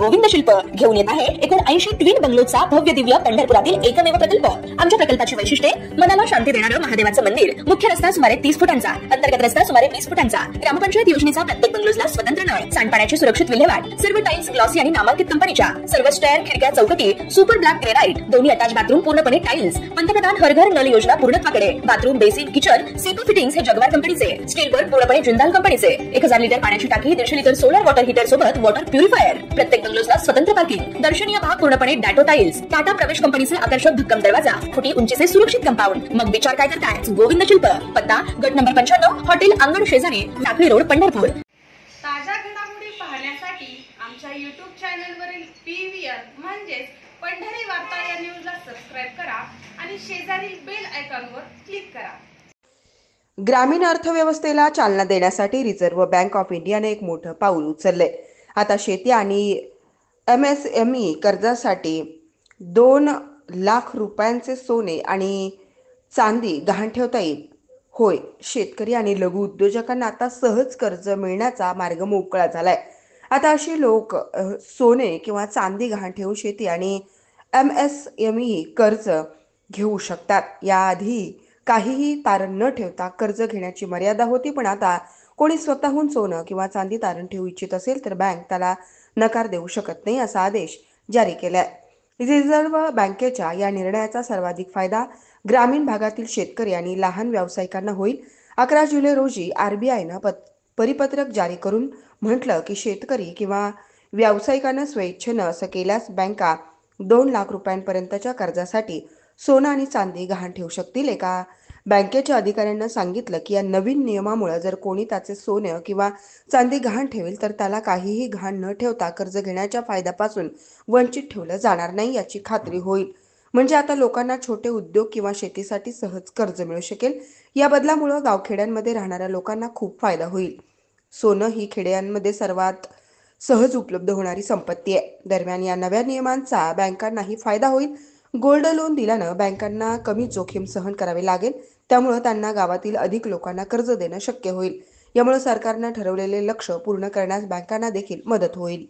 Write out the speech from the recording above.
गोविंद शिल्प घेऊन येत आहे एकूण 80 ट्विन बंगलोचा भव्य दिव्य पंढरपुरातील एकमेव प्रकल्प। आमच्या प्रकल्पाची वैशिष्ट्ये मनाला शांती देणारं महादेवाचं मंदिर, मुख्य रस्ता सुमारे 30 फुटांचा, अंतर्गत रस्ता सुमारे 20 फुटांचा, ग्रामपंचायत योजनेचा प्रत्येक बंगलोजला स्वतंत्र नळ, सांडपाण्याची सुरक्षित विल्हेवाट, सर्व टाइल्स ग्लॉसी आणि नामांकित कंपनीच्या, सर्व स्टेअर, खिडक्या, चौकटी सुपर ब्लॅक ग्रेनाइट, दोन्ही अटॅच बाथरूम पूर्णपणे टाइल्स, पंतप्रधान हर घर नल योजना पूर्णत्वाकडे, bathroom, basin, kitchen, CP fittings हे जगवार कंपनीचे, स्टील वर्क पूर्णपणे जिंदाल कंपनीचे, 1000 लिटर पाण्याची टाकी, 150 लिटर सोलर वॉटर हीटर सोबत वॉटर प्युरिफायर, प्रत्येक बंगलोजला स्वतंत्र पार्किंग, दर्शनीय भाग पूर्णपणे डॅटो टाइल्स, टाटा प्रवेश कंपनीचे आकर्षक भक्कम दरवाजा, फुटी उंचीचे सुरक्षित कंपाऊंड। मग विचार काय करताय? गोविंद शिल्प, पत्ता गट नंबर 95, हॉटेल अंगण शेजारी, टाकळी रोड, पंढरपूर। ताज्या घडामोडी पाहण्यासाठी आमच्या YouTube चॅनलवरील PVR म्हणजेच पंढरी वार्ता या न्यूजला सबस्क्राइब करा आणि शेजारील बेल आयकॉनवर क्लिक करा। ग्रामीण अर्थव्यवस्थेला चालना देण्यासाठी रिझर्व्ह बँक ऑफ इंडियाने एक मोठं पाऊल उचलले। आता शेती आणि MSME कर्जासाठी 2 लाख रुपयांचे सोने आणि चांदी गहाण ठेवता येईल। होय, शेतकरी आणि लघु उद्योजकांना आता सहज कर्ज मिळण्याचा मार्ग मोकळा झालाय। आता अशी लोक सोने किंवा चांदी गहाण ठेवून शेती आणि MSME कर्ज घेऊ शकतात। याआधी काहीही तारण न ठेवता कर्ज घेण्याची मर्यादा होती, पण आता कोणी स्वतःहून सोनं किंवा चांदी तारण ठेवू इच्छित असेल तर बँक त्याला नकार देऊ शकत नाही, असा आदेश जारी केलाय। रिझर्व्ह बँकेच्या या निर्णयाचा सर्वाधिक फायदा ग्रामीण भागातील शेतकरी आणि लहान व्यावसायिकांना होईल। 11 जुलै रोजी RBIनं परिपत्रक जारी करून म्हटलं की शेतकरी किंवा व्यावसायिकांना स्वेच्छेनं असं केल्यास बँका 2 लाख रुपयांपर्यंतच्या कर्जासाठी सोनं आणि चांदी गहाण ठेवू शकतील। एका बँकेच्या अधिकाऱ्यांना सांगितलं की या नवीन नियमामुळे जर कोणी त्याचे सोनं किंवा चांदी गहाण ठेवेल तर त्याला काहीही गहाण न ठेवता कर्ज घेण्याच्या फायद्यापासून वंचित ठेवलं जाणार नाही, याची खात्री होईल। म्हणजे आता लोकांना छोटे उद्योग किंवा शेतीसाठी सहज कर्ज मिळू शकेल। या बदलामुळे गावखेड्यांमध्ये राहणाऱ्या लोकांना खूप फायदा होईल। सोनं ही खेड्यांमध्ये सर्वात सहज उपलब्ध होणारी संपत्ती आहे। दरम्यान या नव्या नियमांचा बँकांनाही फायदा होईल। गोल्ड लोन दिल्यानं बँकांना कमी जोखीम सहन करावी लागेल, त्यामुळे त्यांना गावातील अधिक लोकांना कर्ज देणं शक्य होईल। यामुळे सरकारनं ठरवलेले लक्ष्य पूर्ण करण्यास बँकांना देखील मदत होईल।